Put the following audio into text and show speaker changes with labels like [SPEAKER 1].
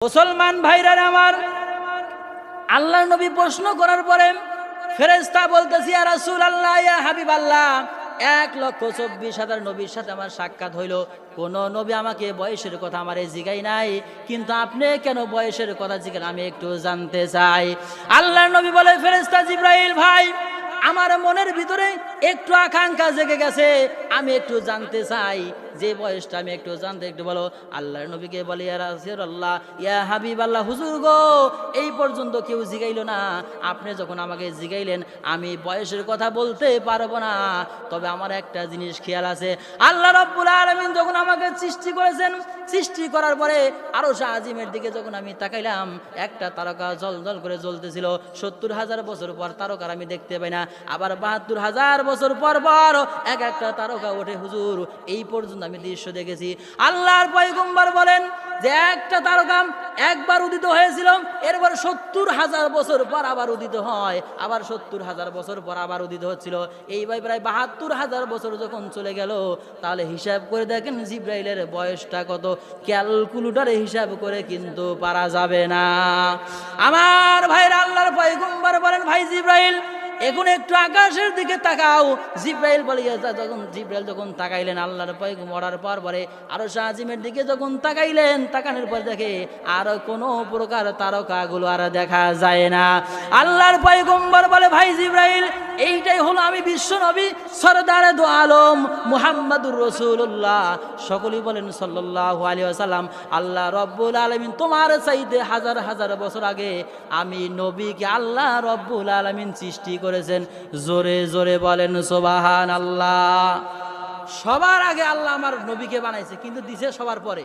[SPEAKER 1] মুসলমান ভাইরা আমার, আল্লাহর নবী প্রশ্ন করার পরে ফেরেশতা বলতেছি, ইয়া রাসূলুল্লাহ, ইয়া হাবিবাল্লাহ, 1,24,000 নবীর সাথে আমার সাক্ষাৎ হইল, কোন নবী আমাকে বয়সের কথা আমারে জিগাই নাই, কিন্তু আপনি কেন বয়সের কথা জিগান, আমি একটু জানতে চাই। আল্লাহর নবী বলে, ফেরেশতা জিবরাইল ভাই, আমার মনের ভিতরে একটু আকাঙ্ক্ষা জেগে গেছে, আমি একটু জানতে চাই, যে বয়সটা আমি একটু জানতে, একটু বলো। আল্লাহর নবীকে বলে, ইয়া রাসূলুল্লাহ, ইয়া হাবিবাল্লাহ, হুজুর গো, এই পর্যন্ত কেউ জিগাইল না, আপনি যখন আমাকে জিগাইলেন আমি বয়সের কথা বলতে পারবো না, তবে আমার একটা জিনিস খেয়াল আছে, আল্লাহ রাব্বুল আলামিন যখন আমাকে সৃষ্টি করেছেন, সৃষ্টি করার পরে আরশ আজিমের দিকে যখন আমি তাকাইলাম, একটা তারকা জ্বলজ্বল করে জ্বলতেছিল। 70,000 বছর পর তারকার আমি দেখতে পাই না, আবার 72,000 বছর পর পর এক একটা তারকা ওঠে। হুজুর, এই পর্যন্ত আমি দৃশ্য দেখেছি। আল্লাহর পয়গম্বর বলেন যে একটা তারকা একবার উদিত হয়েছিল, এরপর 70,000 বছর পর আবার উদিত হয়, আবার 70,000 বছর পর আবার উদিত হচ্ছিল। এইভাবে প্রায় 72,000 বছর যখন চলে গেল, তাহলে হিসাব করে দেখেন জিবরাইলের বয়সটা কত, ক্যালকুলেটরে হিসাব করে কিন্তু পারা যাবে না। আমার ভাইরা, আল্লাহর পয়গম্বর বলেন, ভাই জিবরাইল, এখন একটু আকাশের দিকে তাকাও। জিবরাইল বলে, জিবরাইল যখন তাকাইলেন, আল্লাহর পয়গম্বর পর পরে আরশ আজিমের দিকে যখন তাকাইলেন, তাকানোর পর দেখে আর কোনো প্রকার তারকাগুলো আর দেখা যায় না। আল্লাহর পয়গম্বর বলে, ভাই জিবরাইল, এইটাই হলো আমি বিশ্ব নবী সরদারে দো আলম মুহাম্মাদুর রাসূলুল্লাহ। সকলেই বলেন সাল্লাল্লাহু আলাইহি ওয়াসাল্লাম। আল্লাহ রব্বুল আলামিন তোমার চাইতে হাজার হাজার বছর আগে আমি নবীকে আল্লাহ রব্বুল আলামিন সৃষ্টি করেছেন। জোরে জোরে বলেন সুবহানাল্লাহ। সবার আগে আল্লাহ আমার নবীকে বানাইছে, কিন্তু দিছে সবার পরে।